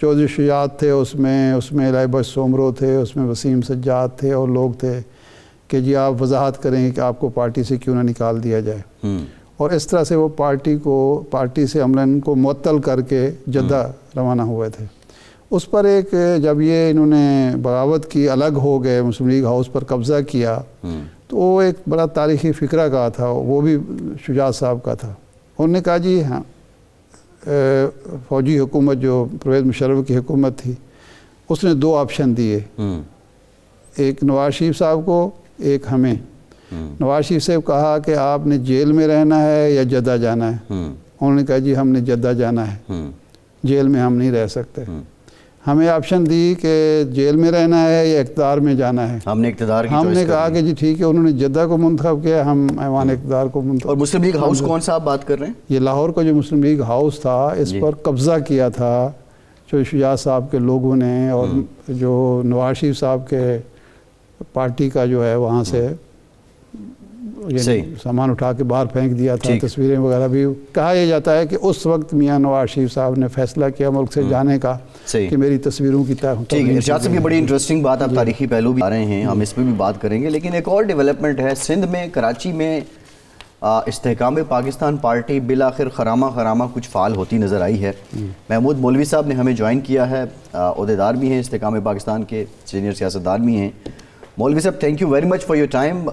چودھری شجاعت تھے اس میں الہی بخش سومرو تھے، اس میں وسیم سجاد تھے اور لوگ تھے کہ جی آپ وضاحت کریں کہ آپ کو پارٹی سے کیوں نہ نکال دیا جائے، اور اس طرح سے وہ پارٹی سے عملاً کو معطل کر کے جدہ روانہ ہوئے تھے۔ اس پر ایک جب یہ انہوں نے بغاوت کی، الگ ہو گئے، مسلم لیگ ہاؤس پر قبضہ کیا، تو وہ ایک بڑا تاریخی فقرہ کا تھا، وہ بھی شجاعت صاحب کا تھا۔ انہوں نے کہا جی ہاں فوجی حکومت جو پرویز مشرف کی حکومت تھی اس نے 2 آپشن دیے، ایک نواز شریف صاحب کو، ایک ہمیں۔ نواز شریف صاحب کہا کہ آپ نے جیل میں رہنا ہے یا جدہ جانا ہے، انہوں نے کہا جی ہم نے جدہ جانا ہے، جیل میں ہم نہیں رہ سکتے۔ ہمیں آپشن دی کہ جیل میں رہنا ہے یا اقتدار میں جانا ہے، ہم نے اقتدار کی ہم نے چوائس کہا کر کہ جی ٹھیک ہے، انہوں نے جدہ کو منتخب کیا، ہم ایوان اقتدار کو منتخب۔ اور مسلم لیگ ہاؤس کون سا آپ بات کر رہے ہیں؟ یہ لاہور کا جو مسلم لیگ ہاؤس تھا اس پر قبضہ کیا تھا جو شجاعت صاحب کے لوگوں نے، اور جو نواز شریف صاحب کے پارٹی کا جو ہے وہاں سے سامان اٹھا کے باہر پھینک دیا تھا، تصویریں وغیرہ بھی۔ کہا یہ جاتا ہے کہ اس وقت میاں نواز شریف صاحب نے فیصلہ کیا ملک سے جانے کا کہ میری تصویروں کی ٹھیک ہے۔ ارشاد صاحب یہ بڑی انٹرسٹنگ بات، آپ تاریخی پہلو بھی آ رہے ہیں، ہم اس پہ بھی بات کریں گے، لیکن ایک اور ڈیولپمنٹ ہے سندھ میں، کراچی میں استحکام پاکستان پارٹی بالآخر خرامہ کچھ فعال ہوتی نظر آئی ہے۔ محمود مولوی صاحب نے ہمیں جوائن کیا ہے، عہدیدار بھی ہیں استحکام پاکستان کے، سینئر سیاستدان بھی ہیں۔ مولوی صاحب thank you very much for your time.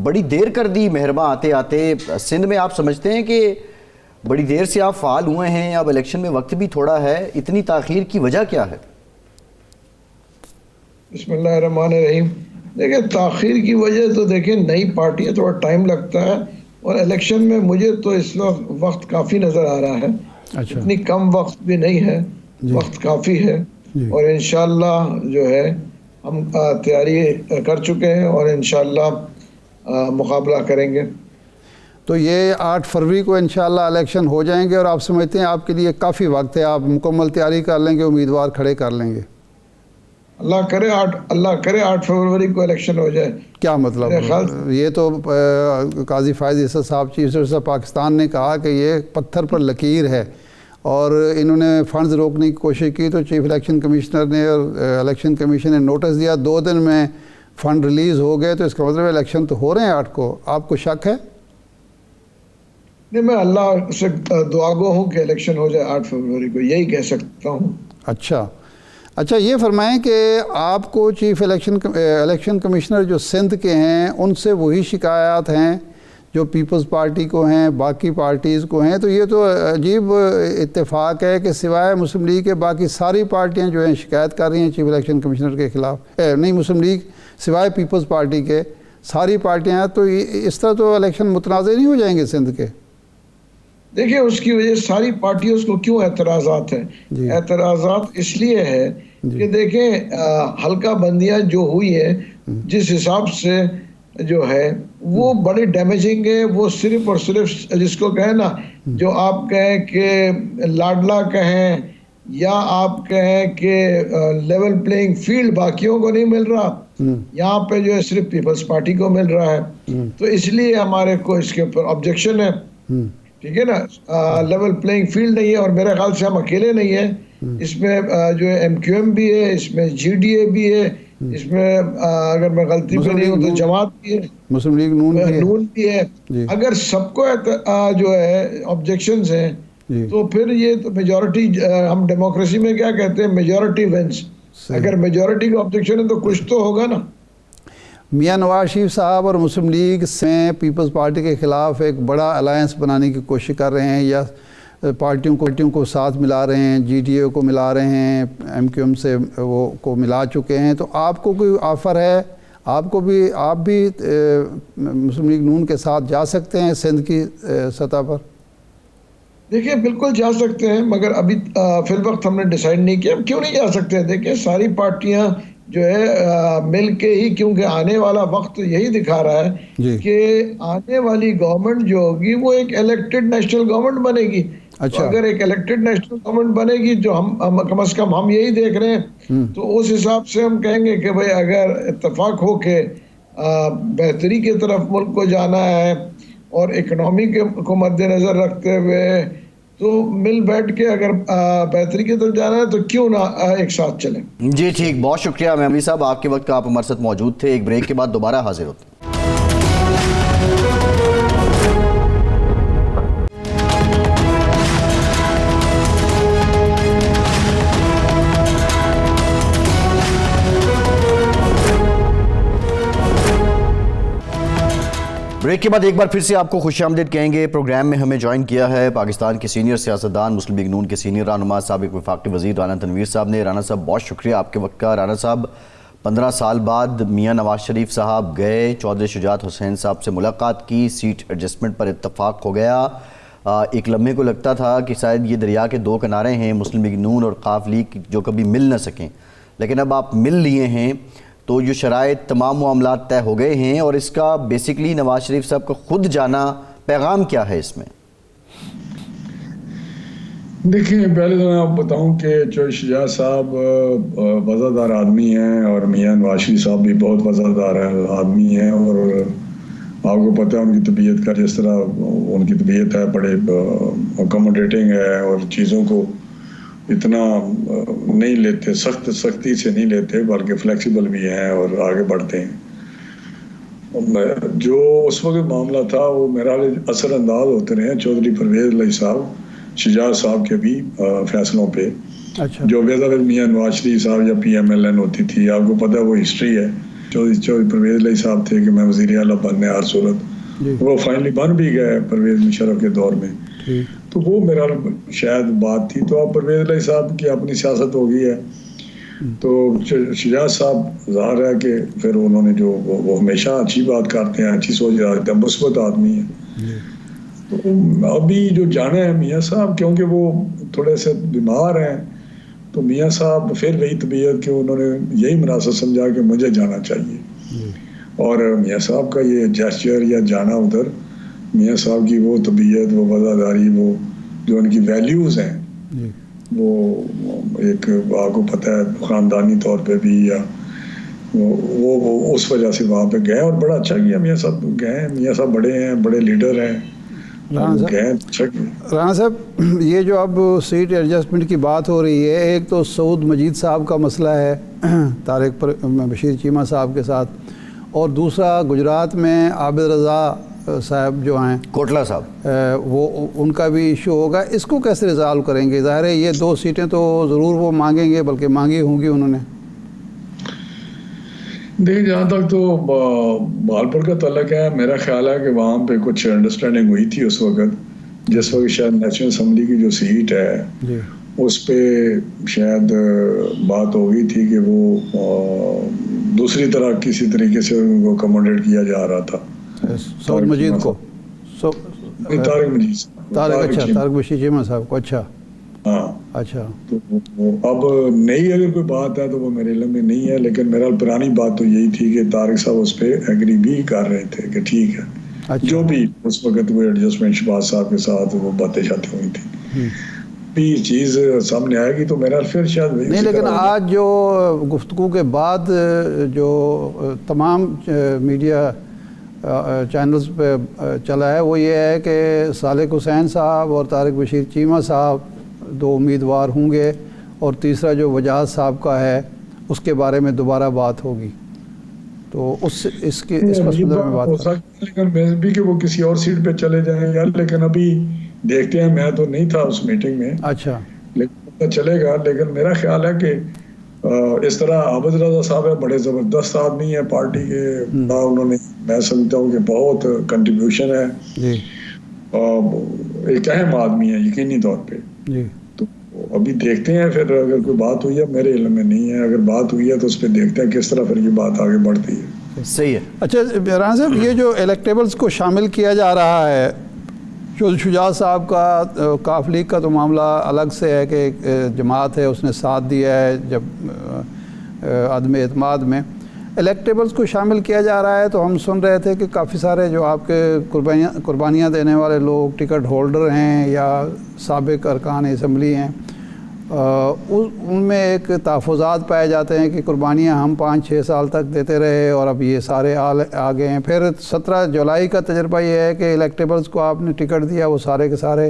بڑی دیر کر دی مہرباں آتے آتے سندھ میں، آپ سمجھتے ہیں کہ بڑی دیر سے آپ فعال ہوئے ہیں، اب الیکشن میں وقت بھی تھوڑا ہے، اتنی تاخیر کی وجہ کیا ہے؟ بسم اللہ الرحمن الرحیم۔ دیکھیں تاخیر کی وجہ تو دیکھیں نئی پارٹی ہے، تھوڑا ٹائم لگتا ہے، اور الیکشن میں مجھے تو اس وقت کافی نظر آ رہا ہے، اتنی کم وقت بھی نہیں ہے، وقت کافی ہے، اور انشاءاللہ جو ہے ہم تیاری کر چکے ہیں اور انشاءاللہ مقابلہ کریں گے۔ تو یہ 8 فروری کو انشاءاللہ الیکشن ہو جائیں گے، اور آپ سمجھتے ہیں آپ کے لیے کافی وقت ہے، آپ مکمل تیاری کر لیں گے، امیدوار کھڑے کر لیں گے؟ اللہ کرے 8 فروری کو الیکشن ہو جائے۔ کیا مطلب؟ یہ تو قاضی فائز عیسیٰ صاحب چیف جسٹس آف پاکستان نے کہا کہ یہ پتھر پر لکیر ہے، اور انہوں نے فنڈز روکنے کی کوشش کی تو چیف الیکشن کمشنر نے اور الیکشن کمیشن نے نوٹس دیا، 2 دن میں فنڈ ریلیز ہو گئے، تو اس کا مطلب الیکشن تو ہو رہے ہیں 8 کو۔ آپ کو شک ہے؟ نہیں، میں اللہ سے دعا گو ہوں کہ الیکشن ہو جائے 8 فروری کو، یہی کہہ سکتا ہوں۔ اچھا یہ فرمائیں کہ آپ کو چیف الیکشن کمشنر جو سندھ کے ہیں ان سے وہی شکایات ہیں جو پیپلز پارٹی کو ہیں، باقی پارٹیز کو ہیں، تو یہ تو عجیب اتفاق ہے کہ سوائے مسلم لیگ کے باقی ساری پارٹیاں جو ہیں شکایت کر رہی ہیں چیف الیکشن کمشنر کے خلاف، نہیں مسلم لیگ سوائے پیپلز پارٹی کے ساری پارٹیاں، تو اس طرح تو الیکشن متنازع نہیں ہو جائیں گے سندھ کے؟ دیکھیں اس کی وجہ ساری پارٹیوں کو کیوں اعتراضات ہیں؟ اعتراضات اس لیے ہے کہ دیکھیں حلقہ بندیاں جو ہوئی ہیں جس حساب سے جو ہے وہ بڑی ڈیمیجنگ ہے، وہ صرف اور صرف جس کو کہیں نا، جو آپ کہیں کہ لاڈلا کہیں یا آپ کہیں کہ لیول پلینگ فیلڈ باقیوں کو نہیں مل رہا، یہاں پہ جو ہے صرف پیپلز پارٹی کو مل رہا ہے، تو اس لیے ہمارے کو اس کے اوپر آبجیکشن ہے، ٹھیک ہے نا، لیول پلینگ فیلڈ نہیں ہے، اور میرے خیال سے ہم اکیلے نہیں ہیں اس میں، جو ہے ایم کیو ایم بھی ہے، اس میں جی ڈی اے بھی ہے، اس میں اگر میں غلطی پہ نہیں ہوں تو جماعت بھی ہے، مسلم لیگ نون بھی ہے۔ اگر سب کو جو ہے آبجیکشنز ہیں تو پھر یہ تو میجورٹی، ہم ڈیموکریسی میں کیا کہتے ہیں، میجورٹی ونس، اگر میجورٹی کا آبجیکشن ہے تو کچھ تو ہوگا نا۔ میاں نواز شریف صاحب اور مسلم لیگ سے پیپلز پارٹی کے خلاف ایک بڑا الائنس بنانے کی کوشش کر رہے ہیں، یا پارٹیوں کو ساتھ ملا رہے ہیں، جی ڈی اے کو ملا رہے ہیں، ایم کیو ایم سے وہ کو ملا چکے ہیں، تو آپ کو کوئی آفر ہے؟ آپ بھی مسلم لیگ نون کے ساتھ جا سکتے ہیں سندھ کی سطح پر؟ دیکھیں بالکل جا سکتے ہیں، مگر ابھی فی الوقت ہم نے ڈیسائیڈ نہیں کیا کیوں نہیں جا سکتے ہیں۔ دیکھیں ساری پارٹیاں جو ہے مل کے ہی، کیونکہ آنے والا وقت یہی دکھا رہا ہے کہ آنے والی گورنمنٹ جو ہوگی وہ ایک الیکٹڈ نیشنل گورنمنٹ بنے گی۔ تو اگر ایک الیکٹڈ نیشنل گورنمنٹ بنے گی، جو ہم کم از کم ہم یہی دیکھ رہے ہیں، تو اس حساب سے ہم کہیں گے کہ بھئی اگر اتفاق ہو کے بہتری کی طرف ملک کو جانا ہے اور اکنامی کو مد نظر رکھتے ہوئے تو مل بیٹھ کے اگر بہتری کی طرف جانا ہے تو کیوں نہ ایک ساتھ چلیں. جی ٹھیک، بہت شکریہ مہدوی صاحب، آپ کے وقت کا آپ ہمارے ساتھ موجود تھے. ایک بریک کے بعد دوبارہ حاضر ہوتے ہیں. بریک کے بعد ایک بار پھر سے آپ کو خوش آمدید کہیں گے. پروگرام میں ہمیں جوائن کیا ہے پاکستان کے سینئر سیاستدان، مسلم لیگ نون کے سینئر رہنما، سابق وفاقی وزیر رانا تنویر صاحب نے. رانا صاحب بہت شکریہ آپ کے وقت کا. رانا صاحب 15 سال بعد میاں نواز شریف صاحب گئے، چودھری شجاعت حسین صاحب سے ملاقات کی، سیٹ ایڈجسٹمنٹ پر اتفاق ہو گیا. ایک لمحے کو لگتا تھا کہ شاید یہ دریا کے دو کنارے ہیں، مسلم لیگ نون اور قاف لیگ، جو کبھی مل نہ سکیں، لیکن اب آپ مل لیے ہیں تو جو شرائط تمام معاملات طے ہو گئے ہیں. اور اس کا بیسیکلی نواز شریف صاحب کا خود جانا پیغام کیا ہے اس میں؟ دیکھیں، پہلے تو میں آپ بتاؤں کہ چودھری شجاعت صاحب وفادار آدمی ہیں اور میاں نواز شریف صاحب بھی بہت وفادار آدمی ہیں. اور آپ کو پتہ ہے ان کی طبیعت کا، جس طرح ان کی طبیعت ہے، بڑے اکوموڈیٹنگ ہے اور چیزوں کو اتنا نہیں لیتے، سختی سے نہیں لیتے، بلکہ فلیکسیبل بھی ہیں اور آگے بڑھتے ہیں. جو اس وقت معاملہ تھا وہ میرا اثر انداز ہوتے رہے چودھری پرویز الہی صاحب، شجاعت صاحب کے بھی فیصلوں پہ. جو ویزا میاں نواز شریف صاحب یا پی ایم ایل این ہوتی تھی، آپ کو پتہ ہے وہ ہسٹری ہے. چودھری پرویز الہی صاحب تھے کہ میں وزیر اعلیٰ بننے ہر صورت، وہ فائنلی بن بھی گئے پرویز مشرف کے دور میں. تو وہ میرا شاید بات تھی. تو اب پرویز الہی صاحب کی اپنی سیاست ہو گئی ہے. تو شجاعت صاحب ظاہر ہے کہ پھر انہوں نے جو وہ ہمیشہ اچھی بات کرتے ہیں، اچھی سوچ رکھتے ہیں، مثبت آدمی ہیں. تو ابھی جو جانا ہے میاں صاحب، کیونکہ وہ تھوڑے سے بیمار ہیں، تو میاں صاحب پھر وہی طبیعت کہ انہوں نے یہی مناسب سمجھا کہ مجھے جانا چاہیے. اور میاں صاحب کا یہ جیسچر یا جانا ادھر، میاں صاحب کی وہ طبیعت، وہ وفاداری، وہ جو ان کی ویلیوز ہیں، وہ ایک آپ کو پتہ ہے خاندانی طور پہ بھی، یا وہ اس وجہ سے وہاں پہ گئے اور بڑا اچھا کیا. میاں صاحب گئے، میاں صاحب بڑے ہیں، بڑے لیڈر ہیں. رانا صاحب، یہ جو اب سیٹ ایڈجسٹمنٹ کی بات ہو رہی ہے، ایک تو سعود مجید صاحب کا مسئلہ ہے طارق بشیر چیمہ صاحب کے ساتھ، اور دوسرا گجرات میں عابد رضا صاحب جو ہیں، کوٹلہ صاحب، وہ ان کا بھی ایشو ہوگا. اس کو کیسے ریزالو کریں گے؟ ظاہر ہے یہ 2 سیٹیں تو ضرور وہ مانگیں گے، بلکہ مانگی ہوں گی انہوں نے. دیکھیں، جہاں تک تو بھالپور کا تعلق ہے، میرا خیال ہے کہ وہاں پہ کچھ انڈرسٹینڈنگ ہوئی تھی اس وقت، جس وقت شاید نیشنل اسمبلی کی جو سیٹ ہے اس پہ شاید بات ہو گئی تھی کہ وہ دوسری طرح کسی طریقے سے ان کو اکوموڈیٹ کیا جا رہا تھا. سعود مجید کو، طارق مجید، طارق بشیر چیمہ صاحب کو. اچھا ہاں، اچھا. تو اب نئی اگر کوئی بات ہے تو وہ میرے علم میں نہیں ہے، لیکن میرا پرانی بات تو یہی تھی کہ طارق صاحب اس پہ ایگری بھی کر رہے تھے کہ ٹھیک ہے. جو بھی اس وقت وہ ایڈجسٹمنٹ شہباز صاحب کے ساتھ وہ باتیں شاتیں ہوئی تھی، بھی چیز سامنے آئے گی تو میرا پھر شاید نہیں. لیکن آج جو گفتگو کے بعد جو تمام میڈیا چینلز پہ چلا ہے وہ یہ ہے کہ صالح حسین صاحب اور طارق بشیر چیمہ صاحب 2 امیدوار ہوں گے، اور تیسرا جو وجاہت صاحب کا ہے اس کے بارے میں دوبارہ بات ہوگی. تو اس پس منظر میں بات ہو سکتی ہے، لیکن بھی کہ وہ کسی اور سیٹ پہ چلے جائیں یار. لیکن ابھی دیکھتے ہیں، میں تو نہیں تھا اس میٹنگ میں. اچھا. لیکن پتہ چلے گا. لیکن میرا خیال ہے کہ اس طرح عابد رضا صاحب ہے، بڑے زبردست آدمی ہیں پارٹی کے. انہوں نے، میں سمجھتا ہوں کہ بہت کنٹریبیوشن ہے، ایک اہم آدمی ہے یقینی طور پہ. تو ابھی دیکھتے ہیں پھر اگر کوئی بات ہوئی ہے، میرے علم میں نہیں ہے. اگر بات ہوئی ہے تو اس پہ دیکھتے ہیں کس طرح پھر یہ بات آگے بڑھتی ہے. صحیح ہے. اچھا رانا صاحب، یہ جو الیکٹیبلز کو شامل کیا جا رہا ہے، چودھری شجاعت صاحب کا قاف لیگ کا تو معاملہ الگ سے ہے کہ ایک جماعت ہے، اس نے ساتھ دیا ہے جب عدم اعتماد میں. الیکٹیبلز کو شامل کیا جا رہا ہے تو ہم سن رہے تھے کہ کافی سارے جو آپ کے قربانیاں دینے والے لوگ، ٹکٹ ہولڈر ہیں یا سابق ارکان اسمبلی ہیں، ان میں ایک تحفظات پائے جاتے ہیں کہ قربانیاں ہم 5-6 سال تک دیتے رہے اور اب یہ سارے آ گئے ہیں. پھر 17 جولائی کا تجربہ یہ ہے کہ الیکٹیبلز کو آپ نے ٹکٹ دیا، وہ سارے کے سارے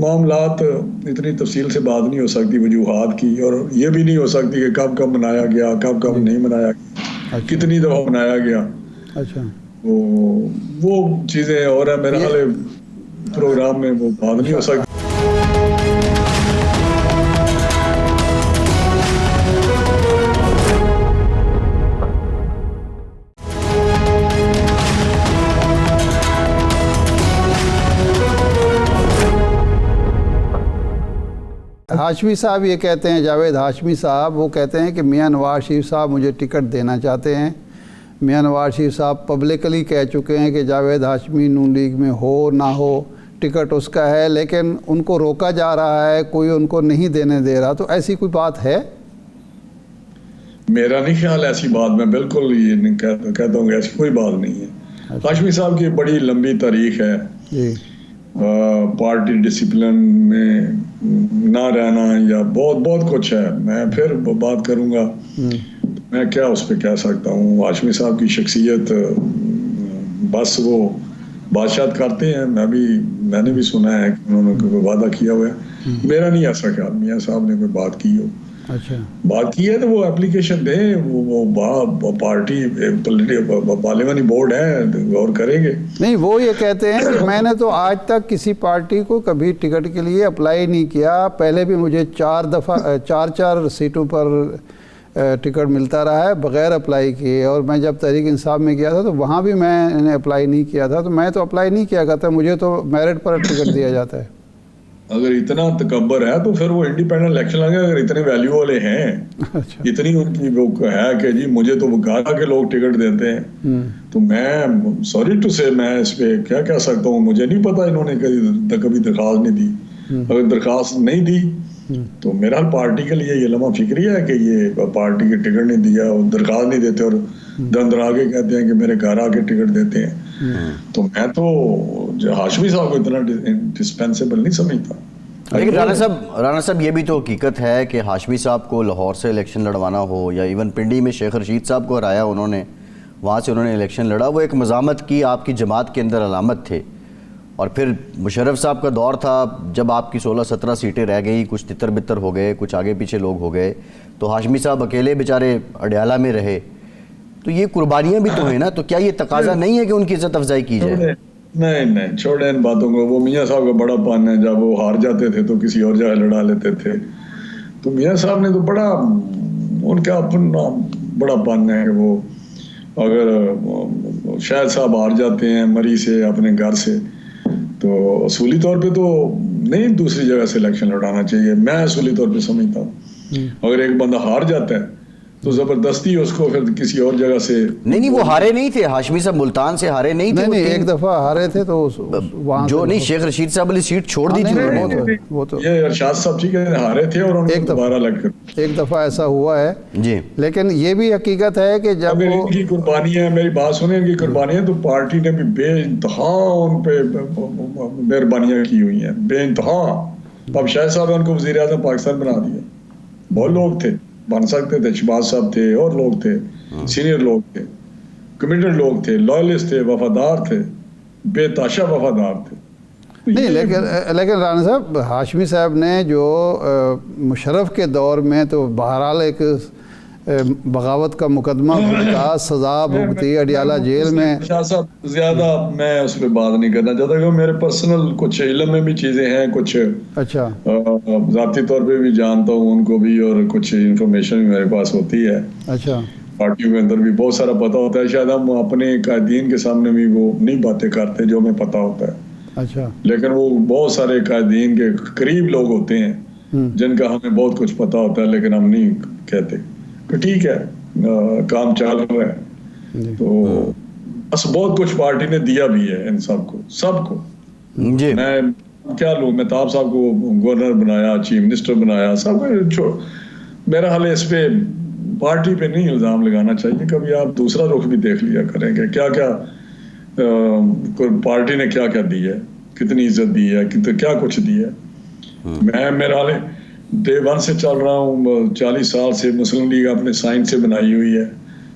معاملات اتنی تفصیل سے بات نہیں ہو سکتی وجوہات کی، اور یہ بھی نہیں ہو سکتی کہ کب کب منایا گیا، کب کب نہیں منایا گیا، کتنی دفعہ منایا گیا. اچھا وہ چیزیں اور ہے، میرا حال پروگرام میں وہ بات نہیں ہو سکتی. ہاشمی صاحب یہ کہتے ہیں، جاوید ہاشمی صاحب وہ کہتے ہیں کہ میاں نواز شریف صاحب مجھے ٹکٹ دینا چاہتے ہیں. میاں نواز شریف صاحب پبلکلی کہہ چکے ہیں کہ جاوید ہاشمی نون لیگ میں ہو نہ ہو ٹکٹ اس کا ہے، لیکن ان کو روکا جا رہا ہے، کوئی ان کو نہیں دینے دے رہا. تو ایسی کوئی بات ہے؟ میرا نہیں خیال ایسی بات، میں بالکل یہ کہتا ہوں کہ ایسی کوئی بات نہیں ہے. ہاشمی صاحب کی بڑی لمبی تاریخ ہے جی، پارٹی ڈسپلن میں نہ رہنا یا بہت بہت کچھ ہے. میں پھر بات کروں گا، میں کیا اس پہ کہہ سکتا ہوں. ہاشمی صاحب کی شخصیت بس وہ بادشاہت کرتے ہیں. میں نے بھی سنا ہے کہ انہوں نے کوئی وعدہ کیا ہوا ہے. میرا نہیں ایسا خیال میاں صاحب نے کوئی بات کی ہو. اچھا بات کی ہے تو وہ اپلیکیشن دیں، وہ پارٹی پارلیمانی بورڈ ہے، غور کریں گے. نہیں، وہ یہ کہتے ہیں کہ میں نے تو آج تک کسی پارٹی کو کبھی ٹکٹ کے لیے اپلائی نہیں کیا. پہلے بھی مجھے 4 سیٹوں پر ٹکٹ ملتا رہا ہے بغیر اپلائی کیے، اور میں جب تحریک انصاف میں گیا تھا تو وہاں بھی میں نے اپلائی نہیں کیا تھا. تو میں تو اپلائی نہیں کیا کرتا، مجھے تو میرٹ پر ٹکٹ دیا جاتا ہے. اگر اتنا تکبر ہے تو پھر وہ انڈیپینڈنٹ الیکشن لگے. اگر اتنے ویلیو والے ہیں، اتنی ان کی وہ ہے کہ جی مجھے تو گھر کے لوگ ٹکٹ دیتے ہیں، تو میں سوری ٹو سے میں اس پہ کیا کہہ سکتا ہوں. مجھے نہیں پتا انہوں نے کبھی درخواست نہیں دی. اگر درخواست نہیں دی تو میرا پارٹی کے لیے یہ لمحہ فکری ہے کہ یہ پارٹی کے ٹکٹ نہیں دیا، درخواست نہیں دیتے اور دندر آگے کہتے ہیں کہ میرے گھر آ کے ٹکٹ دیتے ہیں. تو میں تو ہاشمی صاحب کو اتنا ڈسپینسیبل نہیں سمجھتا. لیکن رانا صاحب یہ بھی تو حقیقت ہے کہ ہاشمی صاحب کو لاہور سے الیکشن لڑوانا ہو یا ایون پنڈی میں شیخ رشید صاحب کو ہرایا انہوں نے، وہاں سے انہوں نے الیکشن لڑا، وہ ایک مزاحمت کی آپ کی جماعت کے اندر علامت تھے. اور پھر مشرف صاحب کا دور تھا جب آپ کی 16-17 سیٹیں رہ گئی، کچھ تتر بتر ہو گئے، کچھ آگے پیچھے لوگ ہو گئے، تو ہاشمی صاحب اکیلے بیچارے اڈیالہ میں رہے. تو یہ قربانیاں بھی تو ہیں نا، تو کیا یہ تقاضا نہیں ہے کہ ان کی عزت افزائی کی جائے؟ نہیں چھوڑیں ان باتوں کو. وہ میاں صاحب کا بڑا پن ہے، جب وہ ہار جاتے تھے تو کسی اور جگہ لڑا لیتے تھے. تو میاں صاحب نے تو بڑا ان کا اپنا بڑا پن ہے کہ وہ اگر شاہد صاحب ہار جاتے ہیں مری سے اپنے گھر سے تو اصولی طور پہ تو نہیں دوسری جگہ سے الیکشن لڑانا چاہیے. میں اصولی طور پہ سمجھتا ہوں اگر ایک بندہ ہار جاتا ہے تو زبردستی اس کو پھر کسی اور جگہ سے نہیں وہ ہارے نہیں تھے. ہاشمی صاحب ملتان سے ہارے نہیں تھے. نہیں ایک دفعہ ہارے تھے تو وہاں جو نہیں شیخ رشید صاحب والی سیٹ چھوڑ دی تھی انہوں نے. وہ تو یہ ارشاد صاحب ٹھیک ہے ہارے تھے اور ایک دوبارہ لگ کر ایک دفعہ ایسا ہوا ہے جی. لیکن یہ بھی حقیقت ہے کہ جب اگر ان کی قربانی ہے، میری بات سنیں، ان کی قربانی ہے تو پارٹی نے بھی بے انتہا ان پہ مہربانیاں کی ہوئی ہیں، بے انتہا. اب شاہد صاحب نے ان کو وزیر اعظم پاکستان بنا دیا. بہت لوگ تھے بن سکتے تھے، شہباز صاحب تھے اور لوگ تھے، سینئر لوگ تھے، کمیٹڈ لوگ تھے، لائلسٹ تھے، وفادار تھے، بے تاشا وفادار تھے. نہیں لیکن رانا صاحب ہاشمی صاحب نے جو مشرف کے دور میں تو بہرحال ایک بغاوت کا مقدمہ بھگتا، سزا بھگتی، اڈیالہ جیل میں. شاہ صاحب زیادہ میں اس پہ بات نہیں کرنا چاہتا کہ میرے پرسنل کچھ علم میں بھی چیزیں ہیں، کچھ اچھا ذاتی طور پہ بھی جانتا ہوں ان کو بھی، اور کچھ انفارمیشن بھی میرے پاس ہوتی ہے. اچھا پارٹیوں کے اندر بھی بہت سارا پتہ ہوتا ہے. شاید ہم اپنے قائدین کے سامنے بھی وہ نہیں باتیں کرتے جو ہمیں پتہ ہوتا ہے. اچھا لیکن وہ بہت سارے قائدین کے قریب لوگ ہوتے ہیں جن کا ہمیں بہت کچھ پتہ ہوتا ہے لیکن ہم نہیں کہتے کہ ٹھیک ہے کام چل رہا ہے. تو بس بہت کچھ پارٹی نے دیا بھی ہے ان سب کو. جی میں کیا لوں، مہتاب صاحب کو گورنر بنایا، چیف منسٹر بنایا، سب کو. میرا حال اس پہ پارٹی پہ نہیں الزام لگانا چاہیے. کبھی آپ دوسرا رخ بھی دیکھ لیا کریں کہ کیا کیا پارٹی نے کیا کیا دی ہے، کتنی عزت دی ہے، کیا کچھ دی ہے. میں میرا حال ڈے ون سے چل رہا ہوں، 40 سال سے مسلم لیگ اپنے سائن سے بنائی ہوئی ہے،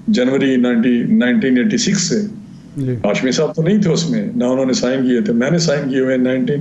جنوری 1986 سے. ہاشمی صاحب تو نہیں تھے اس میں، نہ انہوں نے سائن کیے تھے، میں نے سائن کیے ہوئے 19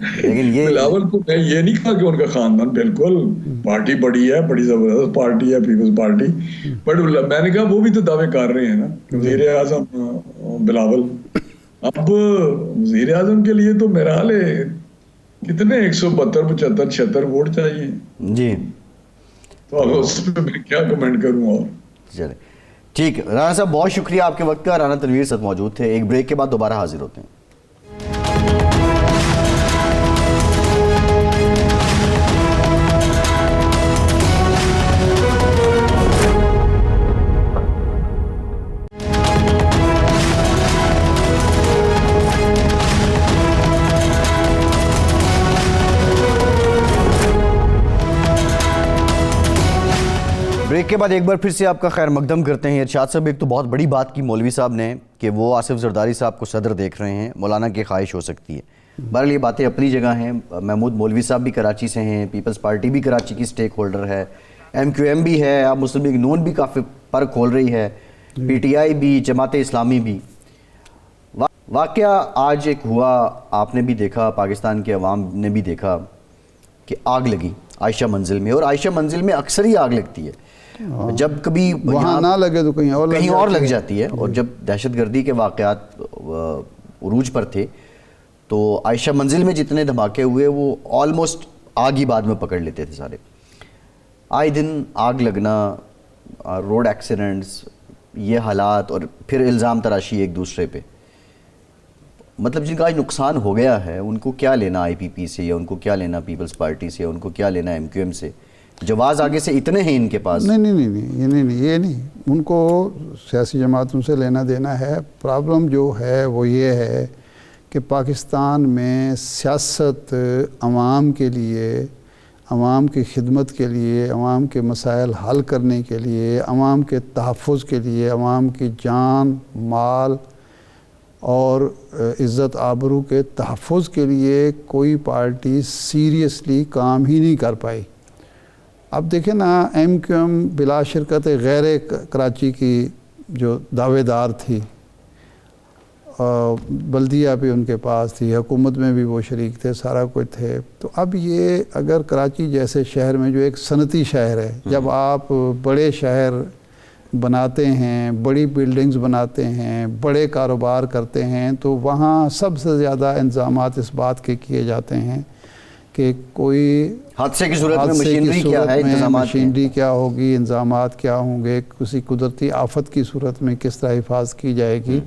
لیکن یہ بلاول کو میں یہ نہیں کہا کہ ان کا خاندان، بالکل پارٹی بڑی ہے، بڑی زبردست پارٹی ہے پیپلز پارٹی، بٹ میں نے کہا وہ بھی تو دعوے کر رہے ہیں نا، وزیر اعظم بلاول. اب وزیر اعظم کے لیے تو میرا حال ہے کتنے 172 75 76 ووٹ چاہیے جی. تو اب اس پہ میں کیا کمنٹ کروں. اور چلے ٹھیک ہے رانا صاحب، بہت شکریہ آپ کے وقت کا. رانا تنویر ساتھ موجود تھے. ایک بریک کے بعد دوبارہ حاضر ہوتے ہیں. بریک کے بعد ایک بار پھر سے آپ کا خیر مقدم کرتے ہیں. ارشاد صاحب، ایک تو بہت بڑی بات کی مولوی صاحب نے کہ وہ آصف زرداری صاحب کو صدر دیکھ رہے ہیں. مولانا کی خواہش ہو سکتی ہے. بہرحال یہ باتیں اپنی جگہ ہیں. محمود مولوی صاحب بھی کراچی سے ہیں، پیپلز پارٹی بھی کراچی کی سٹیک ہولڈر ہے، MQM بھی ہے، اب مسلم لیگ نون بھی کافی پر کھول رہی ہے، PTI بھی، جماعت اسلامی بھی. واقعہ آج ایک ہوا، آپ نے بھی دیکھا، پاکستان کے عوام نے بھی دیکھا کہ آگ لگی عائشہ منزل میں. اور عائشہ منزل میں اکثر ہی آگ لگتی ہے، جب کبھی وہاں نہ لگے تو کہیں اور لگ جاتی ہے. اور جب دہشت گردی کے واقعات عروج پر تھے تو عائشہ منزل میں جتنے دھماکے ہوئے وہ آلموسٹ آگ ہی بعد میں پکڑ لیتے تھے سارے. آئے دن آگ لگنا، روڈ ایکسیڈنٹس، یہ حالات، اور پھر الزام تراشی ایک دوسرے پہ. مطلب جن کا آج نقصان ہو گیا ہے ان کو کیا لینا IPP سے، یا ان کو کیا لینا پیپلز پارٹی سے، یا ان کو کیا لینا MQM سے. جواز آگے سے اتنے ہیں ان کے پاس. نہیں یہ نہیں ان کو سیاسی جماعتوں سے لینا دینا ہے. پرابلم جو ہے وہ یہ ہے کہ پاکستان میں سیاست عوام کے لیے، عوام کی خدمت کے لیے، عوام کے مسائل حل کرنے کے لیے، عوام کے تحفظ کے لیے، عوام کی جان مال اور عزت آبرو کے تحفظ کے لیے کوئی پارٹی سیریسلی کام ہی نہیں کر پائی. اب دیکھیں نا، MQM بلا شرکت غیر کراچی کی جو دعوے دار تھی، بلدیہ بھی ان کے پاس تھی، حکومت میں بھی وہ شریک تھے، سارا کچھ تھے. تو اب یہ اگر کراچی جیسے شہر میں جو ایک صنعتی شہر ہے، جب آپ بڑے شہر بناتے ہیں، بڑی بلڈنگز بناتے ہیں، بڑے کاروبار کرتے ہیں، تو وہاں سب سے زیادہ انتظامات اس بات کے کیے جاتے ہیں کہ کوئی حادثے کی صورت میں مشینری کیا ہے، انتظامات مشینری کیا ہوگی، انتظامات کیا ہوں گے، کسی قدرتی آفت کی صورت میں کس طرح حفاظت کی جائے گی.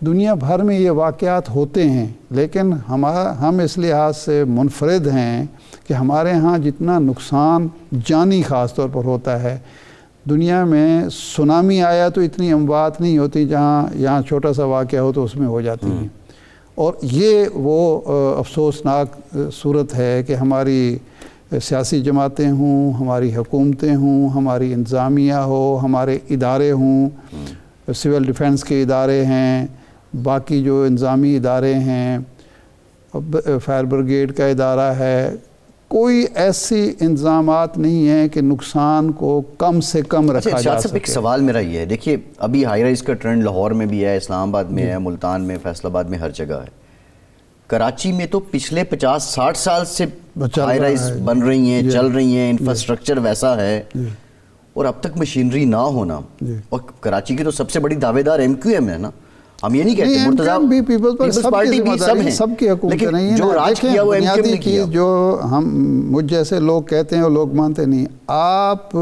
دنیا بھر میں یہ واقعات ہوتے ہیں، لیکن ہم اس لحاظ سے منفرد ہیں کہ ہمارے ہاں جتنا نقصان جانی خاص طور پر ہوتا ہے، دنیا میں سونامی آیا تو اتنی اموات نہیں ہوتی جہاں یہاں چھوٹا سا واقعہ ہو تو اس میں ہو جاتی ہیں. اور یہ وہ افسوسناک صورت ہے کہ ہماری سیاسی جماعتیں ہوں، ہماری حکومتیں ہوں، ہماری انتظامیہ ہو، ہمارے ادارے ہوں، سول ڈیفنس کے ادارے ہیں، باقی جو انتظامی ادارے ہیں، فائر بریگیڈ کا ادارہ ہے، کوئی ایسی انتظامات نہیں ہیں کہ نقصان کو کم سے کم رکھا جا سکے. ایک سوال میرا یہ ہے، دیکھیے ابھی ہائی رائز کا ٹرینڈ لاہور میں بھی ہے، اسلام آباد میں ہے، ملتان میں، فیصل آباد میں، ہر جگہ ہے. کراچی میں تو پچھلے 50-60 سال سے ہائی رائز بن رہی ہیں، چل رہی ہیں، انفراسٹرکچر ویسا ہے، اور اب تک مشینری نہ ہونا. اور کراچی کی تو سب سے بڑی دعوے دار MQM ہے نا. ہم یہ نہیں کہتے مرتضی پیپلز پارٹی بھی سب کی حکومت نہیں ہے. جو راج کیا وہ MQM نے کیا. جو ہم مجھ جیسے لوگ کہتے ہیں اور لوگ مانتے نہیں. آپ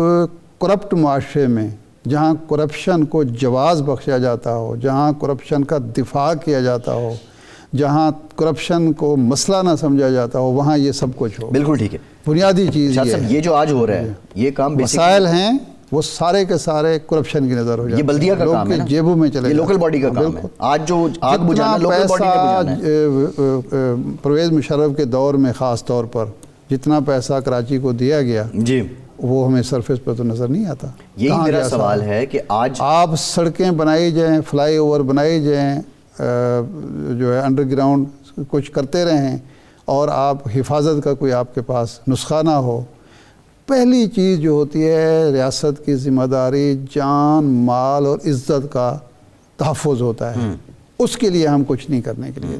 کرپٹ معاشرے میں جہاں کرپشن کو جواز بخشا جاتا ہو، جہاں کرپشن کا دفاع کیا جاتا ہو، جہاں کرپشن کو مسئلہ نہ سمجھا جاتا ہو، وہاں یہ سب کچھ ہو. بالکل ٹھیک ہے. بنیادی چیز یہ جو آج ہو رہا ہے، یہ کام مسائل ہیں، وہ سارے کے سارے کرپشن کی نظر ہو جاتے ہیں. یہ بلدیہ کا کام ہے نا، جیبوں میں چلے، یہ لوکل باڈی کا کام ہے. آج جو آگ بجھانا لوکل باڈی نے بجھانا ہے. پرویز مشرف کے دور میں خاص طور پر جتنا پیسہ کراچی کو دیا گیا، جی، وہ ہمیں سرفیس پہ تو نظر نہیں آتا. یہی میرا سوال ہے کہ آج آپ سڑکیں بنائی جائیں، فلائی اوور بنائی جائیں، جو ہے انڈر گراؤنڈ کچھ کرتے رہیں، اور آپ حفاظت کا کوئی آپ کے پاس نسخہ نہ ہو. پہلی چیز جو ہوتی ہے ریاست کی ذمہ داری، جان مال اور عزت کا تحفظ ہوتا ہے. اس کے لیے ہم کچھ نہیں کرنے کے لیے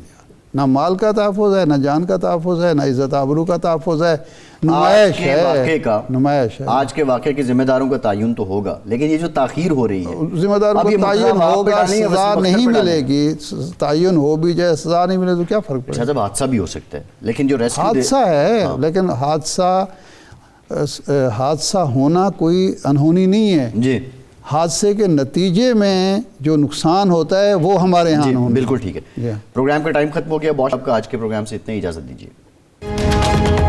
نہ مال کا تحفظ ہے، نہ جان کا تحفظ ہے، نہ عزت آبرو کا تحفظ ہے، نمائش ہے، نمائش ہے۔ آج کے واقعے کے ذمہ داروں کا تعین تو ہوگا، لیکن یہ جو تاخیر ہو رہی ہے، ذمہ داروں اب کو یہ تعین مطلب آپ پہ ہوگا، ڈالیں یا سزا وسیم نہیں اختر پہ ملے ڈالیں؟ گی، تعین ہو بھی جائے سزا نہیں ملے تو کیا فرق پڑے؟ شاہ صاحب حادثہ بھی ہو سکتا ہے، لیکن جو حادثہ ہے، لیکن حادثہ ہونا کوئی انہونی نہیں ہے۔ جی حادثے کے نتیجے میں جو نقصان ہوتا ہے وہ ہمارے یہاں جی انہونی بالکل ٹھیک ہے۔ جی۔ پروگرام کا ٹائم ختم ہو گیا، بہت آپ کا آج کے پروگرام سے اتنا ہی، اجازت دیجیے۔